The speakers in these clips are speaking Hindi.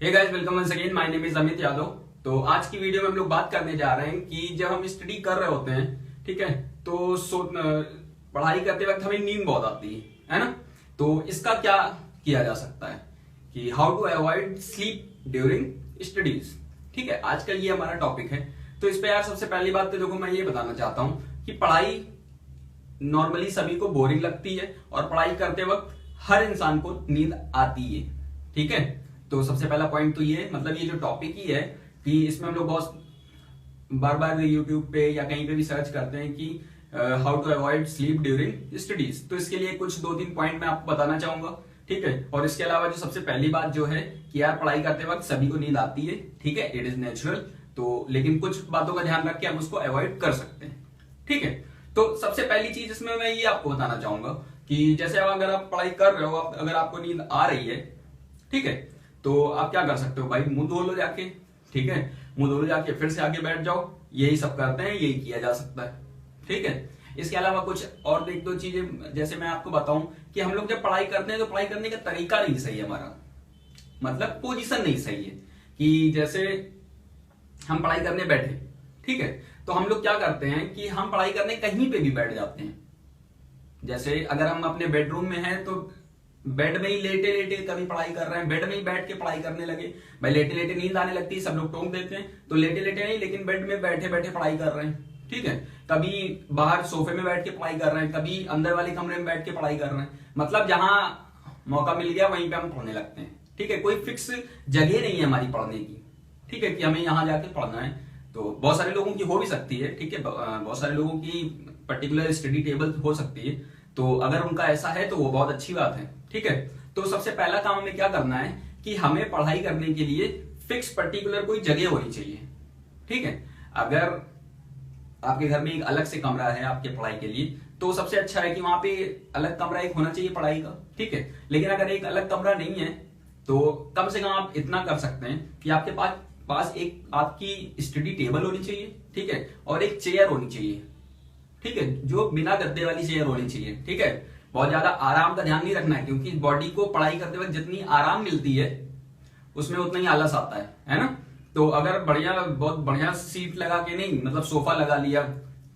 Hey guys, welcome once again. My name is Amit Yadav. तो आज की वीडियो में हम लोग बात करने जा रहे हैं कि जब हम स्टडी कर रहे होते हैं, ठीक है, तो पढ़ाई करते वक्त हमें नींद बहुत आती है ना। तो इसका क्या किया जा सकता है कि how to avoid sleep during studies. ठीक है, आजकल ये हमारा टॉपिक है। तो इस पे यार सबसे पहली बात तो देखो, मैं ये बताना चाहता हूं कि पढ़ाई नॉर्मली सभी को बोरिंग लगती है और पढ़ाई करते वक्त हर इंसान को नींद आती है। ठीक है, तो सबसे पहला पॉइंट तो ये, मतलब ये जो टॉपिक ही है कि इसमें हम लोग बहुत बार बार यूट्यूब पे या कहीं पे भी सर्च करते हैं कि how to avoid sleep during studies. तो इसके लिए कुछ 2-3 पॉइंट मैं आपको बताना चाहूंगा। ठीक है, और इसके अलावा जो सबसे पहली बात जो है कि यार पढ़ाई करते वक्त सभी को नींद आती है, ठीक है, इट इज नेचुरल। तो लेकिन कुछ बातों का ध्यान रख के हम उसको अवॉइड कर सकते हैं। ठीक है, तो सबसे पहली चीज इसमें मैं ये आपको बताना चाहूंगा कि जैसे अब अगर आप पढ़ाई कर रहे हो, अगर आपको नींद आ रही है, ठीक है, तो आप क्या कर सकते हो भाई, मुंह धो लो जाके। ठीक है, मुंह धो लो जाके, फिर से आगे बैठ जाओ। यही सब करते हैं, यही किया जा सकता है। ठीक है, इसके अलावा कुछ और एक दो चीजें जैसे मैं आपको बताऊं कि हम लोग जब पढ़ाई करते हैं तो पढ़ाई करने का तरीका नहीं सही है हमारा, मतलब पोजीशन नहीं सही है। कि जैसे हम पढ़ाई करने बैठे, ठीक है, तो हम लोग क्या करते हैं कि हम पढ़ाई करने कहीं पे भी बैठ जाते हैं। जैसे अगर हम अपने बेडरूम में हैं तो बेड में ही लेटे लेटे कभी पढ़ाई कर रहे हैं, बेड में ही बैठ के पढ़ाई करने लगे। भाई लेटे लेटे नींद आने लगती है, सब लोग टोक देते हैं, तो लेटे लेटे नहीं, लेकिन बेड में बैठे बैठे पढ़ाई कर रहे हैं। ठीक है, कभी बाहर सोफे में बैठ के पढ़ाई कर रहे हैं, कभी अंदर वाले कमरे में बैठ के पढ़ाई कर रहे हैं। मतलब जहां मौका मिल गया वहीं पे हम पढ़ने लगते हैं। ठीक है, कोई फिक्स जगह नहीं है हमारी पढ़ने की। ठीक है, कि हमें यहाँ जाके पढ़ना है। तो बहुत सारे लोगों की हो भी सकती है, ठीक है, बहुत सारे लोगों की पर्टिकुलर स्टडी टेबल हो सकती है। तो अगर उनका ऐसा है तो वो बहुत अच्छी बात है। ठीक है, तो सबसे पहला काम हमें क्या करना है कि हमें पढ़ाई करने के लिए फिक्स पर्टिकुलर कोई जगह होनी चाहिए। ठीक है, अगर आपके घर में एक अलग से कमरा है आपके पढ़ाई के लिए, तो सबसे अच्छा है कि वहां पे अलग कमरा एक होना चाहिए पढ़ाई का। ठीक है, लेकिन अगर एक अलग कमरा नहीं है तो कम से कम आप इतना कर सकते हैं कि आपके पास एक आपकी स्टडी टेबल होनी चाहिए। ठीक है, और एक चेयर होनी चाहिए। ठीक है, जो बिना गद्दे वाली चेयर होनी चाहिए। ठीक है, बहुत ज्यादा आराम का ध्यान नहीं रखना है, क्योंकि बॉडी को पढ़ाई करते वक्त जितनी आराम मिलती है उसमें उतना ही आलस आता है ना। तो अगर बहुत बढ़िया सीट लगा के नहीं, मतलब सोफा लगा लिया,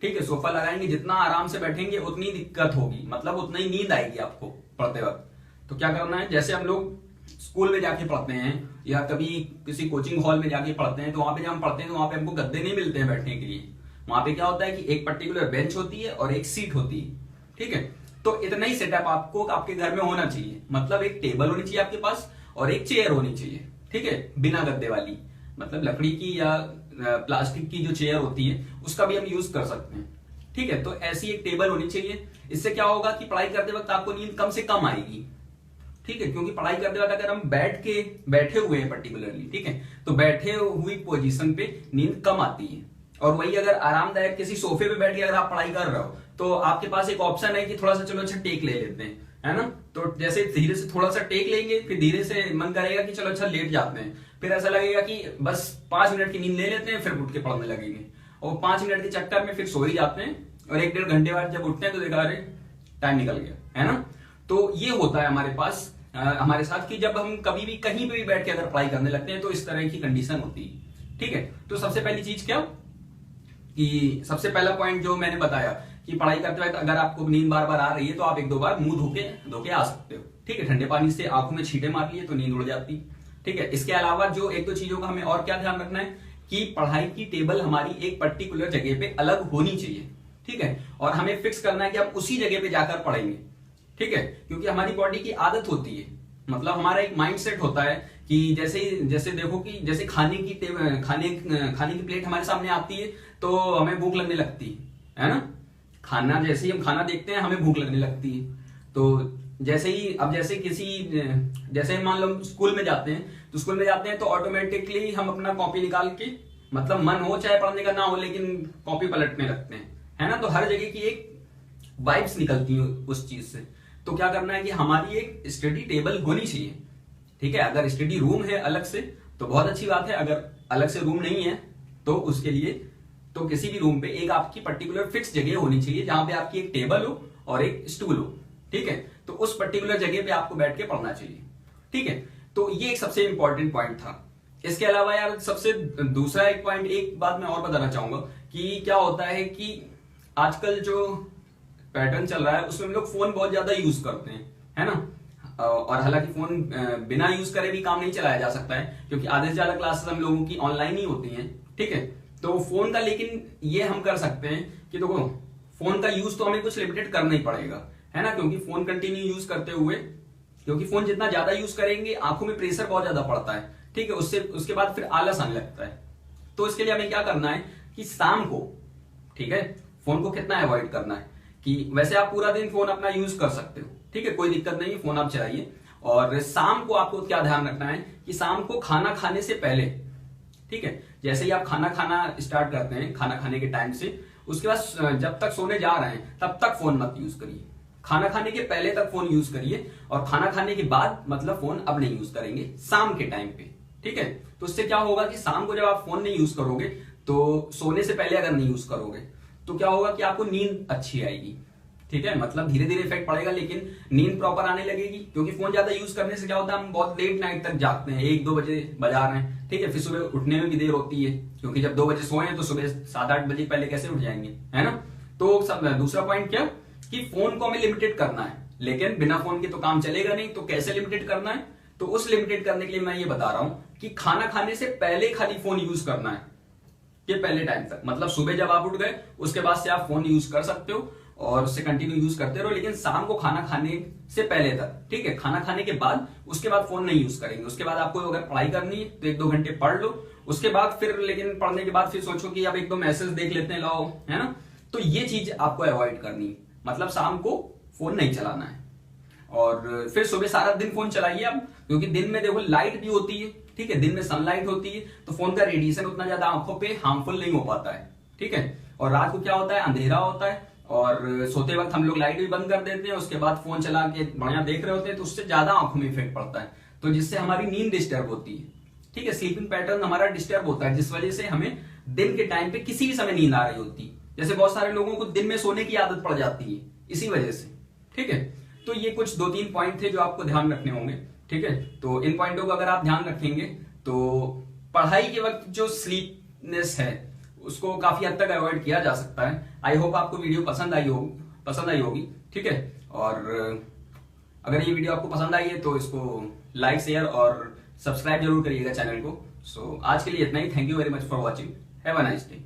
ठीक है, सोफा लगाएंगे, जितना आराम से बैठेंगे उतनी दिक्कत होगी, मतलब उतना ही नींद आएगी आपको पढ़ते वक्त। तो क्या करना है, जैसे हम लोग स्कूल में जाके पढ़ते हैं या कभी किसी कोचिंग हॉल में जाके पढ़ते हैं, तो वहां पे जब हम पढ़ते हैं तो वहां पे हमको गद्दे नहीं मिलते हैं बैठने के लिए। वहां पे क्या होता है कि एक पर्टिकुलर बेंच होती है और एक सीट होती है। ठीक है, तो इतना ही सेटअप आपको आपके घर में होना चाहिए। मतलब एक टेबल होनी चाहिए आपके पास और एक चेयर होनी चाहिए। ठीक है, बिना गद्दे वाली, मतलब लकड़ी की या प्लास्टिक की जो चेयर होती है उसका भी हम यूज कर सकते हैं। ठीक है, तो ऐसी एक टेबल होनी चाहिए। इससे क्या होगा कि पढ़ाई करते वक्त आपको नींद कम से कम आएगी। ठीक है, क्योंकि पढ़ाई करते वक्त अगर हम बैठे हुए हैं पर्टिकुलरली, ठीक है, तो बैठे हुई पोजीशन पे नींद कम आती है। और वही अगर आरामदायक किसी सोफे पे बैठ के अगर आप पढ़ाई कर रहे हो तो आपके पास एक ऑप्शन है कि थोड़ा सा चलो अच्छा टेक ले लेते हैं, है ना। तो जैसे धीरे से थोड़ा सा टेक लेंगे, फिर धीरे से मन करेगा कि चलो अच्छा लेट जाते हैं, फिर ऐसा लगेगा कि बस 5 मिनट की नींद ले लेते हैं, फिर उठ के पढ़ने लगेंगे। और 5 मिनट के चक्कर में फिर सो ही जाते हैं, और 1-1.5 घंटे बाद जब उठते हैं तो देखा अरे टाइम निकल गया, है ना। तो ये होता है हमारे पास हमारे साथ कि जब हम कभी भी कहीं पे भी बैठ के अगर पढ़ाई करने लगते हैं तो इस तरह की कंडीशन होती है। ठीक है, तो सबसे पहली चीज क्या कि सबसे पहला पॉइंट जो मैंने बताया कि पढ़ाई करते वक्त अगर आपको नींद बार बार आ रही है तो आप 1-2 बार मुंह धो के आ सकते हो। ठीक है, ठंडे पानी से आंखों में छींटे मार लिए तो नींद उड़ जाती। ठीक है, इसके अलावा जो 1-2 चीजों का हमें और क्या ध्यान रखना है कि पढ़ाई की टेबल हमारी एक पर्टिकुलर जगह पे अलग होनी चाहिए। ठीक है, और हमें फिक्स करना है कि हम उसी जगह पे जाकर पढ़ेंगे। ठीक है, क्योंकि हमारी बॉडी की आदत होती है, मतलब हमारा एक माइंड सेट होता है कि जैसे देखो कि जैसे खाने की प्लेट हमारे सामने आती है तो हमें भूख लगने लगती है ना। खाना जैसे ही हम खाना देखते हैं हमें भूख लगने लगती है। तो जैसे मान लो स्कूल में जाते हैं तो ऑटोमेटिकली हम अपना कॉपी निकाल के, मतलब मन हो चाहे पढ़ने का ना हो, लेकिन कॉपी पलटने लगते हैं, है ना। तो हर जगह की एक वाइब्स निकलती है उस चीज से। तो क्या करना है कि हमारी एक स्टडी टेबल होनी चाहिए। ठीक है, अगर स्टडी रूम है अलग से तो बहुत अच्छी बात है, अगर अलग से रूम नहीं है तो उसके लिए तो किसी भी रूम पे एक आपकी पर्टिकुलर फिक्स जगह होनी चाहिए जहां पे आपकी एक टेबल हो और एक स्टूल हो। ठीक है, तो उस पर्टिकुलर जगह पे आपको बैठ के पढ़ना चाहिए। ठीक है, तो ये एक सबसे इंपॉर्टेंट पॉइंट था। इसके अलावा यार सबसे दूसरा एक पॉइंट, एक बात मैं और बताना चाहूंगा कि क्या होता है कि आजकल जो पैटर्न चल रहा है उसमें हम लोग फोन बहुत ज्यादा यूज करते हैं, है ना। और हालांकि फोन बिना यूज करे भी काम नहीं चलाया जा सकता है, क्योंकि आधे से ज्यादा क्लासेस हम लोगों की ऑनलाइन ही होती हैं, ठीक है। तो फोन का लेकिन ये हम कर सकते हैं कि देखो फोन का यूज तो हमें कुछ लिमिटेड करना ही पड़ेगा, है ना, क्योंकि फोन कंटिन्यू यूज करते हुए, क्योंकि फोन जितना ज्यादा यूज करेंगे आंखों में प्रेशर बहुत ज्यादा पड़ता है, ठीक है। उसके बाद फिर आलस आने लगता है। तो इसके लिए हमें क्या करना है कि शाम को, ठीक है, फोन को कितना अवॉइड करना है कि वैसे आप पूरा दिन फोन अपना यूज कर सकते हो, ठीक है, कोई दिक्कत नहीं, फोन आप चलाइए। और शाम को आपको क्या ध्यान रखना है कि शाम को खाना खाने से पहले, ठीक है, जैसे ही आप खाना खाना स्टार्ट करते हैं, खाना खाने के टाइम से, उसके बाद जब तक सोने जा रहे हैं तब तक फोन मत यूज करिए। खाना खाने के पहले तक फोन यूज करिए, और खाना खाने के बाद मतलब फोन अब नहीं यूज करेंगे शाम के टाइम पे, ठीक है। तो उससे क्या होगा कि शाम को जब आप फोन नहीं यूज करोगे, तो सोने से पहले अगर नहीं यूज करोगे तो क्या होगा कि आपको नींद अच्छी आएगी, ठीक है। मतलब धीरे धीरे इफेक्ट पड़ेगा लेकिन नींद प्रॉपर आने लगेगी, क्योंकि फोन ज्यादा यूज करने से क्या होता है, हम बहुत लेट नाइट तक जागते हैं, 1-2 बजे बजा रहे हैं, ठीक है। फिर सुबह उठने में भी देर होती है, क्योंकि जब 2 बजे सोए तो सुबह 7-8 बजे पहले कैसे उठ जाएंगे, है ना। तो दूसरा पॉइंट क्या कि फोन को हमें लिमिटेड करना है, लेकिन बिना फोन के तो काम चलेगा नहीं। तो कैसे लिमिटेड करना है, तो उस लिमिटेड करने के लिए मैं ये बता रहा हूं कि खाना खाने से पहले खाली फोन यूज करना है, कि पहले टाइम तक, मतलब सुबह जब आप उठ गए उसके बाद से आप फोन यूज कर सकते हो और उससे कंटिन्यू यूज करते रहो, लेकिन शाम को खाना खाने से पहले तक, ठीक है। खाना खाने के बाद उसके बाद फोन नहीं यूज करेंगे। उसके बाद आपको अगर पढ़ाई करनी है तो 1-2 घंटे पढ़ लो, उसके बाद फिर, लेकिन पढ़ने के बाद फिर सोचो कि अब 1-2 मैसेज देख लेते हैं, लाओ, है ना। तो ये चीज आपको अवॉइड करनी है, मतलब शाम को फोन नहीं चलाना है। और फिर सुबह सारा दिन फोन चलाइए आप, क्योंकि दिन में देखो लाइट भी होती है, ठीक है, दिन में सनलाइट होती है, तो फोन का रेडिएशन उतना ज्यादा आंखों पे हार्मफुल नहीं हो पाता है, ठीक है। और रात को क्या होता है, अंधेरा होता है, और सोते वक्त हम लोग लाइट भी बंद कर देते हैं, उसके बाद फोन चला के बढ़िया देख रहे होते हैं, तो उससे ज्यादा आंखों में इफेक्ट पड़ता है, तो जिससे हमारी नींद डिस्टर्ब होती है, ठीक है। स्लीपिंग पैटर्न हमारा डिस्टर्ब होता है, जिस वजह से हमें दिन के टाइम पे किसी भी समय नींद आ रही होती है। जैसे बहुत सारे लोगों को दिन में सोने की आदत पड़ जाती है इसी वजह से, ठीक है। तो ये कुछ 2-3 पॉइंट थे जो आपको ध्यान रखने होंगे, ठीक है। तो इन पॉइंटों को अगर आप ध्यान रखेंगे तो पढ़ाई के वक्त जो स्लीपनेस है उसको काफी हद तक अवॉइड किया जा सकता है। आई होप आपको वीडियो पसंद आई होगी, ठीक है। और अगर ये वीडियो आपको पसंद आई है तो इसको लाइक, शेयर और सब्सक्राइब जरूर करिएगा चैनल को। सो आज के लिए इतना ही। Thank you very much for watching. Have a nice day.